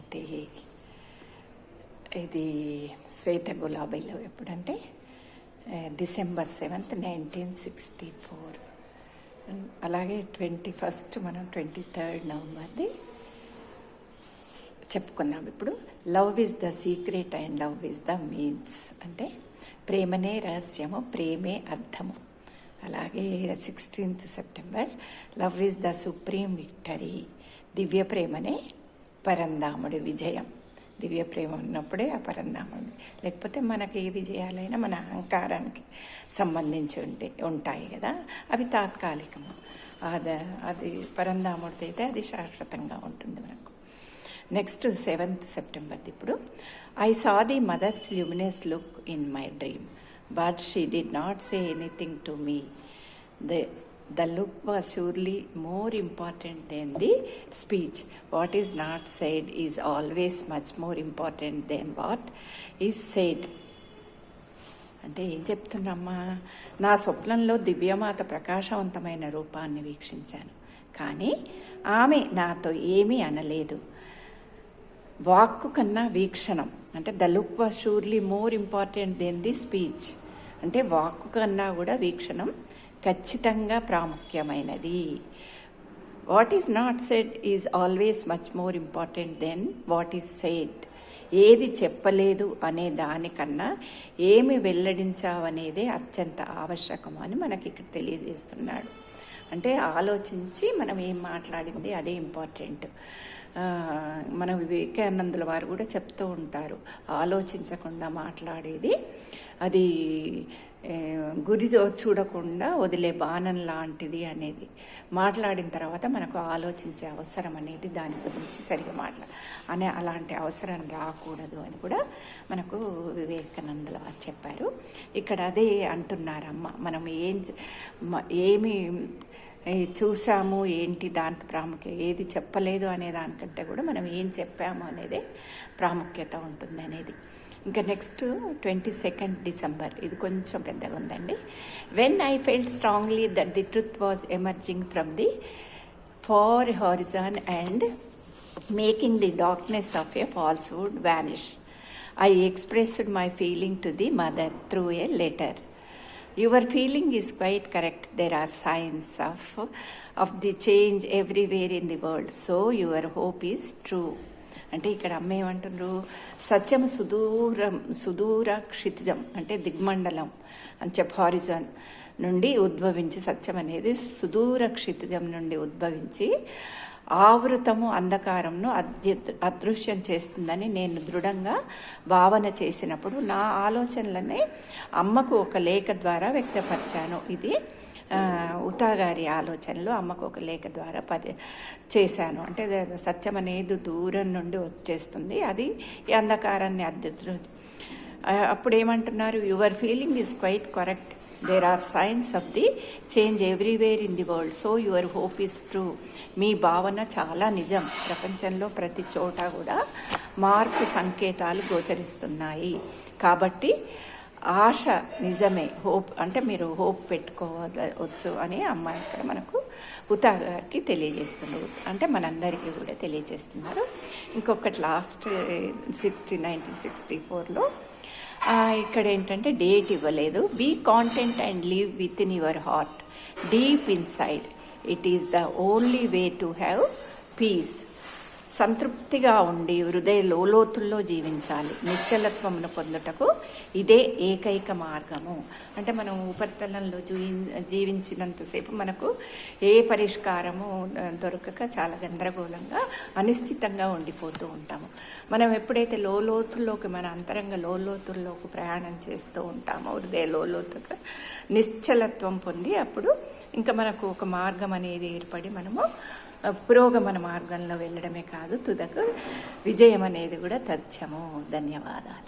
అయితే ఇది శ్వేత గులాబీలో ఎప్పుడంటే December 7th 1964. అలాగే 21st మనం 23rd నవంబర్ది చెప్పుకుందాం. ఇప్పుడు love is the secret and love is the means అంటే ప్రేమనే రహస్యము, ప్రేమే అర్థము. అలాగే 16th September love is the supreme victory, దివ్య ప్రేమనే పరంధాముడి విజయం. దివ్య ప్రేమ ఉన్నప్పుడే ఆ పరంధాముడి, లేకపోతే మనకి ఏ విజయాలైనా మన అహంకారానికి సంబంధించి ఉంటాయి కదా, అవి తాత్కాలికము. అది పరంధాముడితో అయితే అది శాశ్వతంగా ఉంటుంది మనకు. నెక్స్ట్ 7th సెప్టెంబర్ ఇప్పుడు I saw the mother's luminous look in my dream but she did not say anything to me. The look was surely more important than the speech. What is not said is always much more important than what is said. అంటే ఏం చెప్తున్నమ్మా, నా స్వప్నంలో దివ్యమాత ప్రకాశవంతమైన రూపాన్ని వీక్షించాను, కానీ ఆమె నాతో ఏమీ అనలేదు. వాక్కు కన్నా వీక్షణం అంటే the look was surely more important than the speech అంటే వాక్కు కన్నా కూడా వీక్షణం ఖచ్చితంగా ప్రాముఖ్యమైనది. What is not said is always much more important than what is said. ఏది చెప్పలేదు అనే దానికన్నా ఏమి వెల్లడించావనేదే అత్యంత ఆవశ్యకం అని మనకి ఇక్కడ తెలియజేస్తున్నాడు. అంటే ఆలోచించి మనం ఏం మాట్లాడింది అదే ఇంపార్టెంట్. మన వివేకానందుల వారు కూడా చెప్తూ ఉంటారు, ఆలోచించకుండా మాట్లాడేది అది గురి చూడకుండా వదిలే బాణం లాంటిది అనేది. మాట్లాడిన తర్వాత మనకు ఆలోచించే అవసరం అనేది దాని గురించి సరిగా అలాంటి అవసరం రాకూడదు అని కూడా మనకు వివేకానందుల వారు చెప్పారు. ఇక్కడ అదే అంటున్నారమ్మ, మనం ఏమి చూసాము ఏంటి దానికి ప్రాముఖ్యత, ఏది చెప్పలేదు అనే దానికంటే కూడా మనం ఏం చెప్పాము అనేదే ప్రాముఖ్యత ఉంటుంది అనేది. ఇంకా నెక్స్ట్ 22nd December ఇది కొంచెం పెద్దగా ఉందండి. When I felt strongly that the truth was emerging from the far horizon and making the darkness of a falsehood vanish, I expressed my feeling to the mother through a letter. Your feeling is quite correct. There are signs of the change everywhere in the world. So your hope is true. అంటే ఇక్కడ అమ్మ ఏమంటున్నారు, సత్యం సుదూర క్షితిజం అంటే దిగ్మండలం అని చెప్పి Horizon నుండి ఉద్భవించి, సత్యం అనేది సుదూర క్షితిజం నుండి ఉద్భవించి ఆవృతము అంధకారంను అదృశ్యం చేస్తుందని నేను దృఢంగా భావన చేసినప్పుడు నా ఆలోచనలనే అమ్మకు ఒక లేఖ ద్వారా వ్యక్తపరిచాను. ఇది ఉతా గారి ఆలోచనలు అమ్మకు ఒక లేఖ ద్వారా చేశాను. అంటే సత్యం అనేది దూరం నుండి వచ్చేస్తుంది, అది ఈ అంధకారాన్ని అప్పుడు ఏమంటున్నారు, your feeling is quite correct. There are signs of the change everywhere in the world. So your hope is true. మీ భావన చాలా నిజం. ప్రపంచంలో ప్రతి చోట కూడా మార్పు సంకేతాలు గోచరిస్తున్నాయి. కాబట్టి ఆశ నిజమే, హోప్ అంటే మీరు హోప్ పెట్టుకోవచ్చు అని అమ్మ ఇక్కడ మనకు ఉతా గారికి తెలియజేస్తున్నారు, అంటే మనందరికీ కూడా తెలియజేస్తున్నారు. ఇంకొకటి లాస్ట్ 1964లో ఇక్కడ ఏంటంటే డేట్ ఇవ్వలేదు. Be content and live within your heart deep inside. It is the only way to have peace. సంతృప్తిగా ఉండి హృదయ లోతుల్లో జీవించాలి. నిశ్చలత్వమును పొందుటకు ఇదే ఏకైక మార్గము. అంటే మనం ఉపరితలంలో జీవించినంతసేపు మనకు ఏ పరిష్కారము దొరకక చాలా గందరగోళంగా అనిశ్చితంగా ఉండిపోతూ ఉంటాము. మనం ఎప్పుడైతే లోతుల్లోకి మన అంతరంగ లోతుల్లోకి ప్రయాణం చేస్తూ ఉంటామో, హృదయ లోతుగా నిశ్చలత్వం పొంది అప్పుడు ఇంకా మనకు ఒక మార్గం అనేది ఏర్పడి మనము పురోగమన మార్గంలో వెళ్ళడమే కాదు, తుదకు విజయం అనేది కూడా తథ్యము. ధన్యవాదాలు.